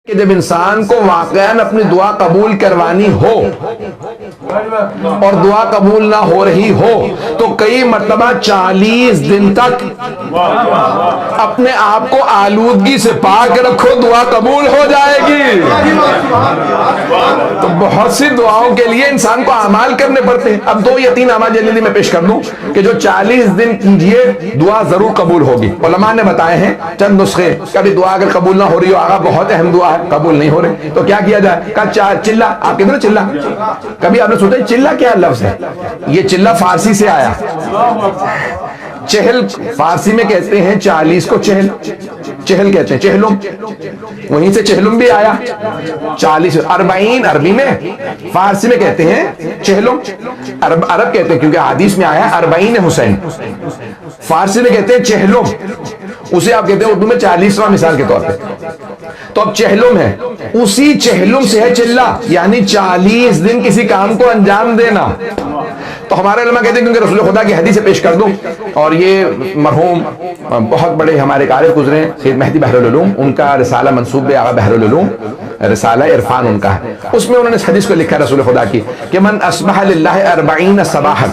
کہ جب انسان کو واقعاً اپنی دعا قبول کروانی ہو اور دعا قبول نہ ہو رہی ہو تو کئی مرتبہ 40 دن تک اپنے آپ کو آلودگی سے پاک رکھو، دعا قبول ہو جائے گی۔ تو بہت سی دعاؤں کے لیے انسان کو اعمال کرنے پڑتے ہیں۔ اب 2 یا 3 اعمال جلدی میں پیش کر دوں کہ جو 40 دن کیجئے دعا ضرور قبول ہوگی۔ علماء نے بتائے ہیں چند نسخے، کبھی دعا اگر قبول نہ ہو رہی ہو، آقا بہت اہم دعا ہے قبول نہیں ہو رہے تو کیا کیا جائے؟ کہا چلہ، آپ کہتے ہیں چلہ، کبھی آپ نے سوچا چلہ کیا لفظ ہے؟ یہ چلہ فارسی سے آیا، چہل فارسی میں کہتے ہیں 40 کو چہل، چہل کہتے ہیں چہلم، وہیں سے چہلم بھی آیا 40، 40 عربی میں، فارسی میں کہتے ہیں چہلم، عرب کہتے ہیں کیونکہ حدیث میں آیا 40 حسین، فارسی میں کہتے ہیں چہلم، اسے آپ کہتے ہیں اردو میں 40واں مثال کے طور پہ۔ تو اب چہلم ہے، اسی چہلم سے ہے چلہ، یعنی 40 دن کسی کام کو انجام دینا۔ تو ہمارے علماء کہتے ہیں کیونکہ رسول خدا کی حدیث پیش کر دوں، اور یہ مرحوم بہت بڑے ہمارے قاری گزرے ہیں سید مہدی بحر العلوم، ان کا رسالہ منسوب ہے آغا بحر العلوم، رسالہ عرفان ان کا ہے، اس میں انہوں نے اس حدیث کو لکھا رسول خدا کی کہ من اصبح للہ 40 صباحا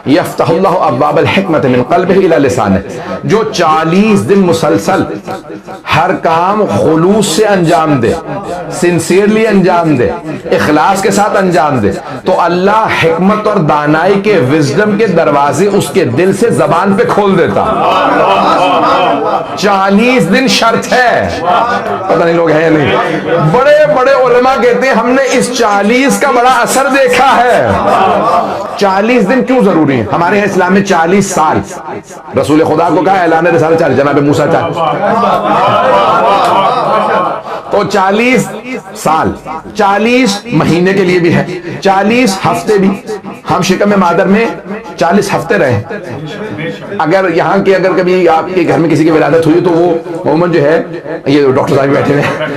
یفتح اللہ ابواب الحکمت من قلبہ الی لسانہ، جو 40 دن مسلسل ہر کام خلوص سے انجام دے، سنسیئرلی انجام دے، اخلاص کے ساتھ انجام دے، تو اللہ حکمت اور دانائی کے وزڈم کے دروازے اس کے دل سے زبان پہ کھول دیتا۔ 40 دن شرط ہے، پتہ نہیں لوگ ہیں یا نہیں۔ بڑے بڑے علماء کہتے ہیں ہم نے اس 40 کا بڑا اثر دیکھا ہے۔ 40 دن کیوں ضروری ہیں؟ ہمارے یہاں اسلام میں 40 سال، رسول خدا کو کہا اعلان رسالت 40، جناب موسیٰ 40، تو 40 سال، 40 مہینے کے لیے بھی ہے، 40 ہفتے بھی۔ ہم شکم مادر میں 40 ہفتے رہے، اگر یہاں کے اگر کبھی آپ کے گھر میں کسی کی ولادت ہوئی تو وہ عموماً جو ہے، یہ ڈاکٹر صاحب بیٹھے ہیں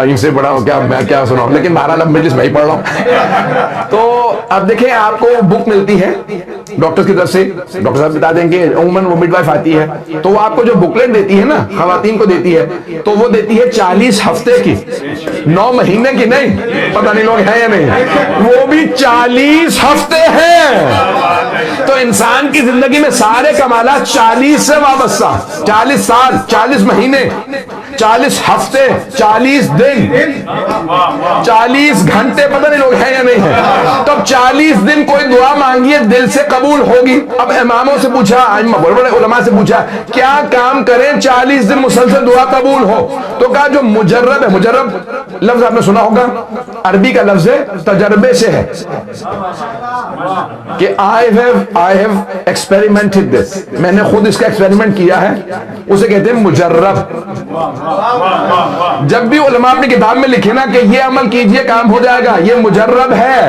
ان سے بڑا کیا میں کیا سناؤں، لیکن بہرحال اب مجلس میں ہی پڑھ رہا ہوں۔ تو اب دیکھیں آپ کو بک ملتی ہے ڈاکٹر کی طرف سے، ڈاکٹر صاحب بتا دیں گے عموماً وہ مڈ وائف آتی ہے تو وہ آپ کو جو بکلیٹ دیتی ہے نا، خواتین کو دیتی ہے، تو وہ دیتی ہے 40 ہفتے کی، 9 مہینے کی نہیں، پتہ نہیں لوگ ہیں یا نہیں، وہ بھی 40 ہفتے ہیں۔ تو انسان کی زندگی میں سارے کمالات 40 سے وابستہ، 40 سال، 40 مہینے، 40 ہفتے، 40 دن، 40 گھنٹے، پتہ نہیں لوگ ہیں یا نہیں ہیں۔ تو اب 40 دن کوئی دعا مانگیے دل سے قبول ہوگی۔ اب اماموں سے پوچھا، بڑے بڑے علماء سے پوچھا کیا کام کریں 40 دن مسلسل دعا قبول ہو؟ تو کہا جو مجرب ہے، مجرب لفظ آپ نے سنا ہوگا، عربی کا لفظ ہے، تجربے سے ہے کہ I have experimented this، میں نے خود اس کا ایکسپیریمنٹ کیا ہے، اسے کہتے ہیں مجرب۔ جب بھی علماء اپنی کتاب میں لکھے نا کہ یہ عمل کیجئے کام ہو جائے گا، یہ مجرب ہے،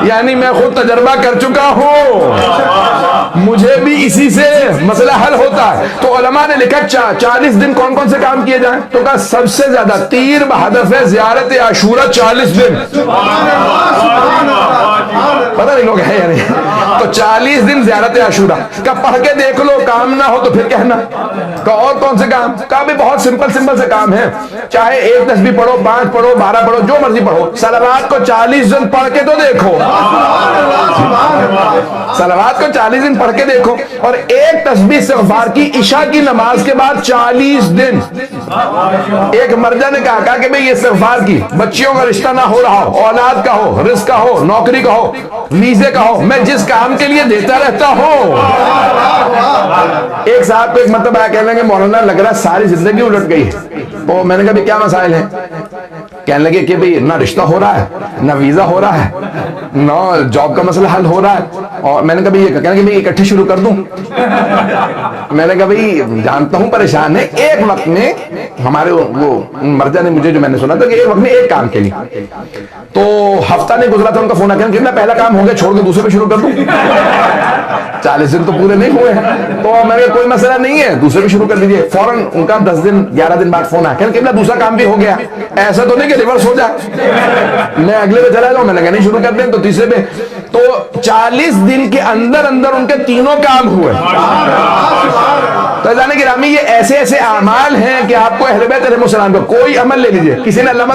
یعنی میں خود تجربہ کر چکا ہوں، مجھے بھی اسی سے مسئلہ حل ہوتا ہے۔ تو علماء نے لکھا 40 دن کون کون سے کام کیے جائیں؟ تو کہا سب سے زیادہ تیر بہدف ہے زیارت عاشورہ 40 دن، پتہ نہیں لوگ ہیں یا نہیں۔ تو 40 دن زیارت عاشورہ کا پڑھ کے دیکھ لو، کام نہ ہو تو پھر کہنا۔ کہ اور کون سے کام؟ کہا بھی بہت سمپل سے کام ہے، چاہے 1 تسبیح پڑھو، 5 پڑھو، 12 پڑھو، جو مرضی پڑھو، صلوات کو 40 دن پڑھ کے تو دیکھو، صلوات کو 40 دن پڑھ کے دیکھو، اور 1 تسبیح استغفار کی عشاء کی نماز کے بعد 40 دن۔ ایک مرجع نے کہا کہ بھئی یہ استغفار کی، بچیوں کا رشتہ نہ ہو رہا ہو، اولاد کا ہو، رزق کا ہو، نوکری کا ہو، ویزے کا ہو، میں جس کام کے لیے دیتا رہتا ہوں۔ ایک صاحب کو ایک مرتبہ کہنے لگے مولانا لگ رہا ساری زندگی الٹ گئی ہے، تو میں نے کہا بھی کیا مسائل ہیں؟ کہنے لگے کہ بھئی نہ رشتہ ہو رہا ہے، نہ ویزا ہو رہا ہے، نہ جاب کا مسئلہ حل ہو رہا ہے، اور میں نے کہا یہ کہنے لگے میں اکٹھے شروع کر دوں؟ میں نے کہا بھئی جانتا ہوں پریشان ہے، ایک وقت میں ہمارے وہ مرجع نے مجھے جو میں نے سنا تھا کہ ایک وقت میں ایک کام کے لیے، تو ہفتہ نہیں گزرا تھا ان کا فون آ کہ میں پہلا کام ہو گیا چھوڑ کے دوسرے پہ شروع کر دوں، 40 دن تو پورے نہیں ہوئے ہیں، تو میں نے کوئی مسئلہ نہیں ہے دوسرے بھی شروع کر دیجئے۔ فوراً ان کا 10 دن 11 دن بعد فون آیا کہ دوسرا کام بھی ہو گیا، ایسا تو نہیں کہ ریورس ہو جائے، میں اگلے پہ چلا جاؤں، میں نے کہا نہیں شروع کر دیں تو تیسرے پہ۔ تو 40 دن کے اندر ان کے تینوں کام ہوئے۔ تو جانے گرامی یہ ایسے اعمال ہیں کہ آپ کو اہل بیت علیہ السلام کو کوئی عمل لے لیجئے، کسی نے علامہ